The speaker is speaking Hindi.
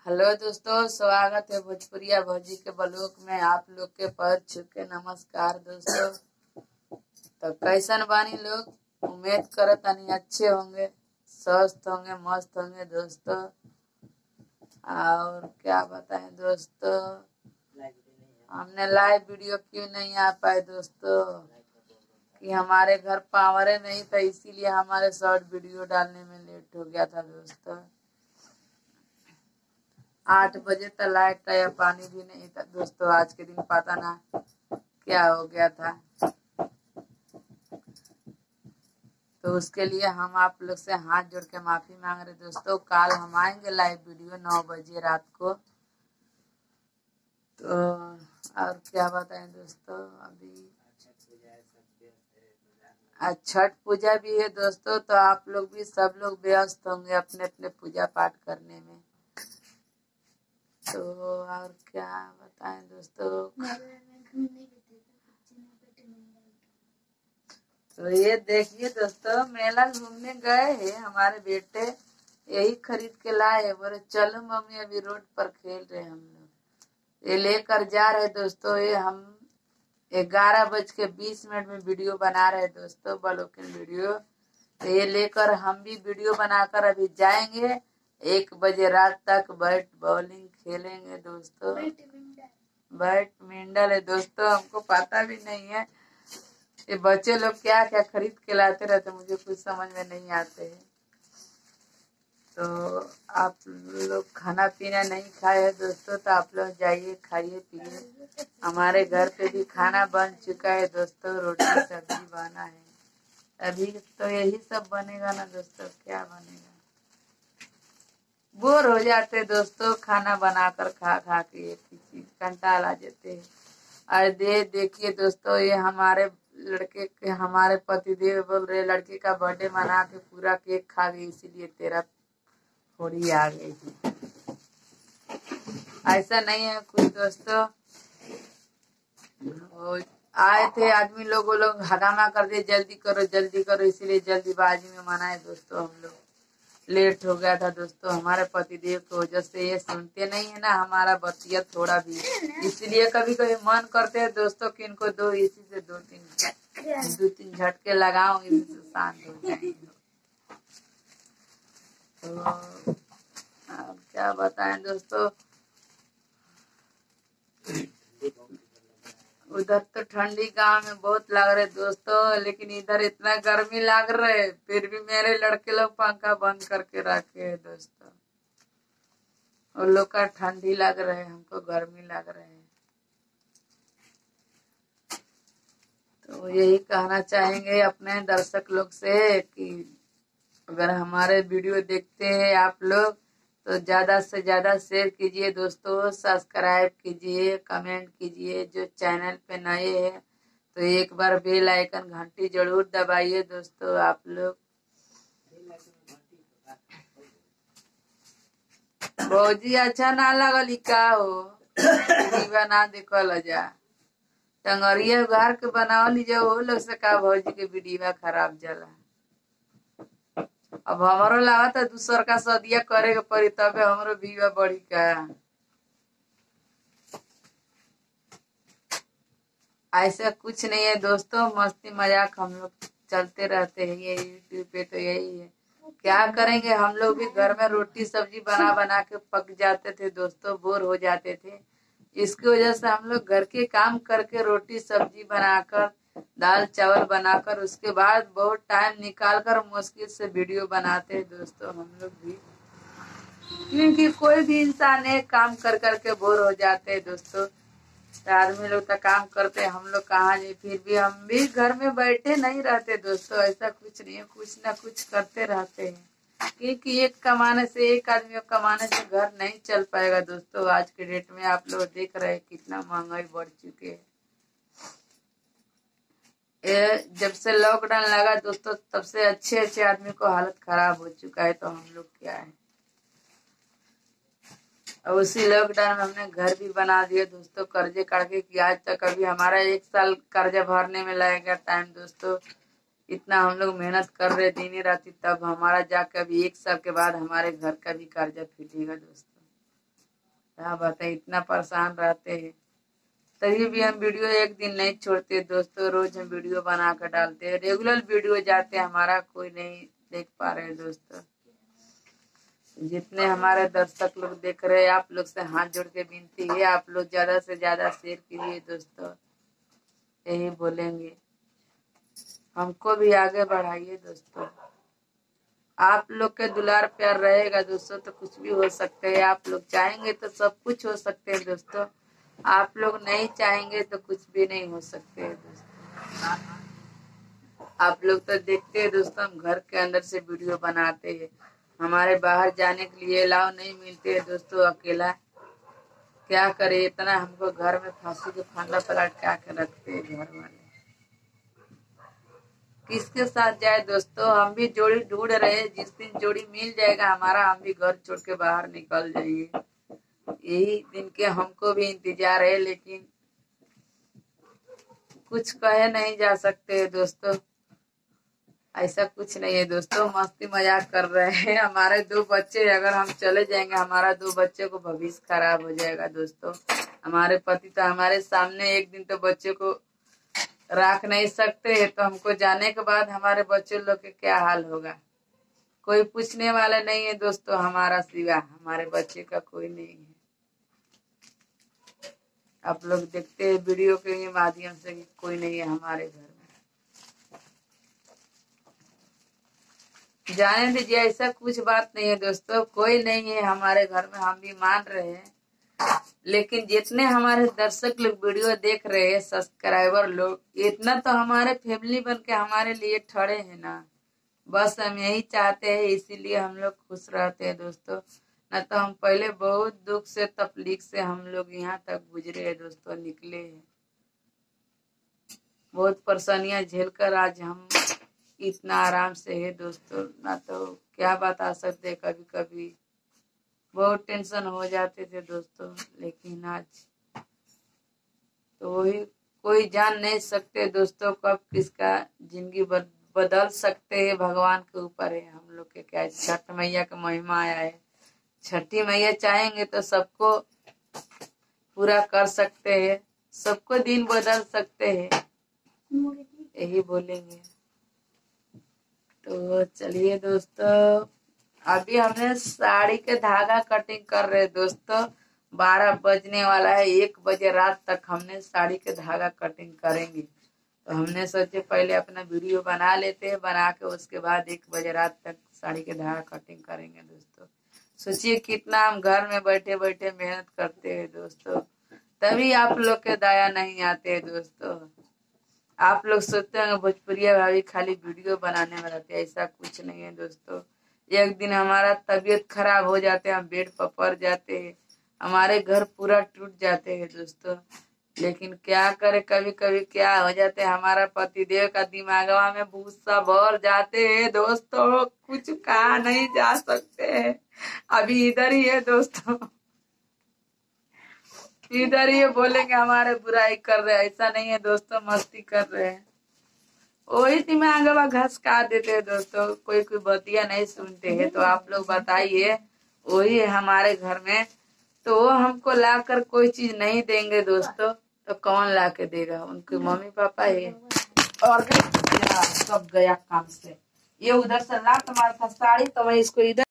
हेलो दोस्तों, स्वागत है भोजपुरिया भौजी के ब्लॉग में। आप लोग के पैर छू के नमस्कार दोस्तों। तो कैसन बानी लोग? उम्मीद करत तनी अच्छे होंगे, स्वस्थ होंगे, मस्त होंगे दोस्तों। और क्या बताएं दोस्तों, हमने लाइव वीडियो क्यों नहीं आ पाए दोस्तों कि हमारे घर पावरे नहीं था, इसीलिए हमारे शॉर्ट वीडियो डालने में लेट हो गया था दोस्तों। 8 बजे तक लाइट आया, पानी भी नहीं था दोस्तों। आज के दिन पता ना क्या हो गया था, तो उसके लिए हम आप लोग से हाथ जोड़ के माफी मांग रहे दोस्तों। कल हम आएंगे लाइव वीडियो 9 बजे रात को। तो और क्या बताएं दोस्तों, अभी आज छठ पूजा भी है दोस्तों, तो आप लोग भी सब लोग व्यस्त होंगे अपने अपने पूजा पाठ करने में। तो और क्या बताएं दोस्तों, तो ये देखिए दोस्तों, मेला घूमने गए हैं हमारे बेटे, यही खरीद के लाए। बोले चलो मम्मी, अभी रोड पर खेल रहे हम लोग। ये लेकर जा रहे दोस्तों। ये हम 11:20 में वीडियो बना रहे दोस्तों, ब्लॉगिंग वीडियो। तो ये लेकर हम भी वीडियो बनाकर अभी जाएंगे। 1 बजे रात तक बैट बॉलिंग खेलेंगे दोस्तों। बैडमिंटन है दोस्तों, हमको पता भी नहीं है ये बच्चे लोग क्या क्या खरीद के लाते रहते, मुझे कुछ समझ में नहीं आते हैं। तो आप लोग खाना पीना नहीं खाए हैं दोस्तों, तो आप लोग जाइए खाइए पिए। हमारे घर पे भी खाना बन चुका है दोस्तों, रोटी सब्जी बना है। अभी तो यही सब बनेगा ना दोस्तों, क्या बनेगा। बोर हो जाते दोस्तों खाना बनाकर खा खा के, एक ही चीज कंटाल आ जाते हैं। और देखिए दोस्तों, ये हमारे लड़के के हमारे पतिदेव बोल रहे लड़के का बर्थडे मना के पूरा केक खा गई, इसीलिए तेरा थोड़ी आ गई थी। ऐसा नहीं है कुछ दोस्तों, आए थे आदमी लोग, वो लोग हगामा कर दिए जल्दी करो, इसीलिए जल्दीबाजी में मनाए दोस्तों। हम लोग लेट हो गया था दोस्तों, हमारे पतिदेव की वजह से। ये सुनते नहीं है ना हमारा बतिया थोड़ा भी, इसलिए कभी कभी मन करते हैं दोस्तों कि इनको दो इसी से 2-3 झटके लगाओ, इसी से शांत हो जाएंगे। तो क्या बताएं दोस्तों, उधर तो ठंडी गांव में बहुत लग रहे दोस्तों, लेकिन इधर इतना गर्मी लग रहे, फिर भी मेरे लड़के लोग पंखा बंद करके रखे है दोस्तों। उन लोग का ठंडी लग रहे, हमको गर्मी लग रहे है। तो यही कहना चाहेंगे अपने दर्शक लोग से कि अगर हमारे वीडियो देखते हैं आप लोग तो ज्यादा से ज्यादा शेयर कीजिए दोस्तों, सब्सक्राइब कीजिए, कमेंट कीजिए। जो चैनल पे नए हैं तो एक बार बेल आइकन घंटी जरूर दबाइए दोस्तों आप लोग। भौजी अच्छा ना लगल का हो, बना देखल जा टंगरिया उगार के बनाओ लीजिए, वो लोग से का भौजी के वीडियो खराब जला। अब हमारो लगा था दूसर का सदिया करे के पड़ी, तबे हमारो भीवा बढ़ी का। ऐसा कुछ नहीं है दोस्तों, मस्ती मजाक हम लोग चलते रहते हैं ये यूट्यूब पे। तो यही है, क्या करेंगे, हम लोग भी घर में रोटी सब्जी बना बना के पक जाते थे दोस्तों, बोर हो जाते थे। इसकी वजह से हम लोग घर के काम करके रोटी सब्जी बनाकर, दाल चावल बनाकर, उसके बाद बहुत टाइम निकाल कर मुश्किल से वीडियो बनाते हैं दोस्तों हम लोग भी। क्योंकि कोई भी इंसान एक काम कर करके बोर हो जाते हैं दोस्तों। तो आदमी लोग तो काम करते हैं, हम लोग कहाँ जाए। फिर भी हम भी घर में बैठे नहीं रहते दोस्तों, ऐसा कुछ नहीं है, कुछ ना कुछ करते रहते हैं। क्योंकि एक कमाने से, एक आदमी कमाने से घर नहीं चल पाएगा दोस्तों। आज के डेट में आप लोग देख रहे हैं कितना महंगाई बढ़ चुके है। जब से लॉकडाउन लगा दोस्तों, तब से अच्छे अच्छे आदमी को हालत खराब हो चुका है, तो हम लोग क्या है। और उसी लॉकडाउन में हमने घर भी बना दिया दोस्तों, कर्जे करके कि आज तक अभी हमारा 1 साल कर्जा भरने में लगेगा टाइम दोस्तों। इतना हम लोग मेहनत कर रहे दिन रात, तब हमारा जाकर अभी 1 साल के बाद हमारे घर का भी कर्जा फिटेगा दोस्तों। क्या बताए, इतना परेशान रहते हैं। तभी भी हम वीडियो एक दिन नहीं छोड़ते दोस्तों, रोज हम वीडियो बना कर डालते हैं। रेगुलर वीडियो जाते हैं, हमारा कोई नहीं देख पा रहे दोस्तों। जितने हमारे दर्शक लोग देख रहे हैं, आप लोग से हाथ जोड़ के विनती है, आप लोग ज्यादा से ज्यादा शेयर कीजिए दोस्तों, यही बोलेंगे। हमको भी आगे बढ़ाइए दोस्तों। आप लोग के दुलार प्यार रहेगा दोस्तों तो कुछ भी हो सकते है। आप लोग चाहेंगे तो सब कुछ हो सकते हैं दोस्तों, आप लोग नहीं चाहेंगे तो कुछ भी नहीं हो सकते है दोस्तों। आप लोग तो देखते हैं दोस्तों, हम घर के अंदर से वीडियो बनाते हैं, हमारे बाहर जाने के लिए अलाव नहीं मिलते है दोस्तों। अकेला क्या करे, इतना हमको घर में फांसी के फंदा पलट के रखते हैं घर वाले। किसके साथ जाए दोस्तों, हम भी जोड़ी ढूंढ रहे हैं। जिस दिन जोड़ी मिल जाएगा हमारा, हम भी घर छोड़ के बाहर निकल जाएंगे। यही दिन के हमको भी इंतजार है, लेकिन कुछ कहे नहीं जा सकते दोस्तों। ऐसा कुछ नहीं है दोस्तों, मस्ती मजाक कर रहे हैं। हमारे 2 बच्चे, अगर हम चले जाएंगे हमारा 2 बच्चे को भविष्य खराब हो जाएगा दोस्तों। हमारे पति तो हमारे सामने एक दिन तो बच्चे को रख नहीं सकते है, तो हमको जाने के बाद हमारे बच्चे लोग के क्या हाल होगा। कोई पूछने वाला नहीं है दोस्तों, हमारा सिवा हमारे बच्चे का कोई नहीं है। आप लोग देखते हैं वीडियो के माध्यम से कि कोई नहीं है हमारे घर में। जाने दीजिए, ऐसा कुछ बात नहीं है दोस्तों, कोई नहीं है हमारे घर में, हम भी मान रहे हैं। लेकिन जितने हमारे दर्शक लोग वीडियो देख रहे हैं, सब्सक्राइबर लोग, इतना तो हमारे फैमिली बन के हमारे लिए खड़े हैं ना। बस हम यही चाहते हैं, इसीलिए हम लोग खुश रहते हैं दोस्तों। न तो हम पहले बहुत दुख से तकलीफ से हम लोग यहाँ तक गुजरे हैं दोस्तों, निकले हैं। बहुत परेशानियां झेलकर आज हम इतना आराम से है दोस्तों, ना तो क्या बता सकते। कभी कभी बहुत टेंशन हो जाते थे दोस्तों, लेकिन आज तो वही कोई जान नहीं सकते दोस्तों, कब किसका जिंदगी बदल सकते हैं, भगवान के ऊपर है। हम लोग के क्या, छठ मैया का महिमा आया है, छठी मैया चाहेंगे तो सबको पूरा कर सकते हैं, सबको दिन बदल सकते हैं, यही बोलेंगे। तो चलिए दोस्तों, अभी हमने साड़ी के धागा कटिंग कर रहे दोस्तों। 12 बजने वाला है, 1 बजे रात तक हमने साड़ी के धागा कटिंग करेंगे। तो हमने सोचे पहले अपना वीडियो बना लेते हैं, बना के उसके बाद 1 बजे रात तक साड़ी के धागा कटिंग करेंगे दोस्तों। सोचिए कितना हम घर में बैठे बैठे मेहनत करते हैं दोस्तों, तभी आप लोग के दया नहीं आते है दोस्तों। आप लोग सोचते हैं भोजपुरिया भाभी खाली वीडियो बनाने में रहते हैं, ऐसा कुछ नहीं है दोस्तों। एक दिन हमारा तबीयत खराब हो जाते हैं, हम बेड पर पड़ जाते हैं, हमारे घर पूरा टूट जाते हैं दोस्तों। लेकिन क्या करे, कभी कभी क्या हो जाते हैं, हमारा पतिदेव का दिमागवा में भूसा भर जाते हैं दोस्तों, कुछ कहा नहीं जा सकते हैं। अभी इधर ही है दोस्तों, इधर ही बोलेंगे हमारे बुराई कर रहे हैं, ऐसा नहीं है दोस्तों, मस्ती कर रहे हैं। वही दिमागवा घसका देते हैं दोस्तों, कोई कोई बतिया नहीं सुनते हैं। तो आप लोग बताइए, वही है हमारे घर में, तो वो हमको लाकर कोई चीज नहीं देंगे दोस्तों, तो कौन ला के देगा, उनके मम्मी पापा है। और सब गया काम से, ये उधर से ला तुम्हारे पास साड़ी, तो मैं इसको इधर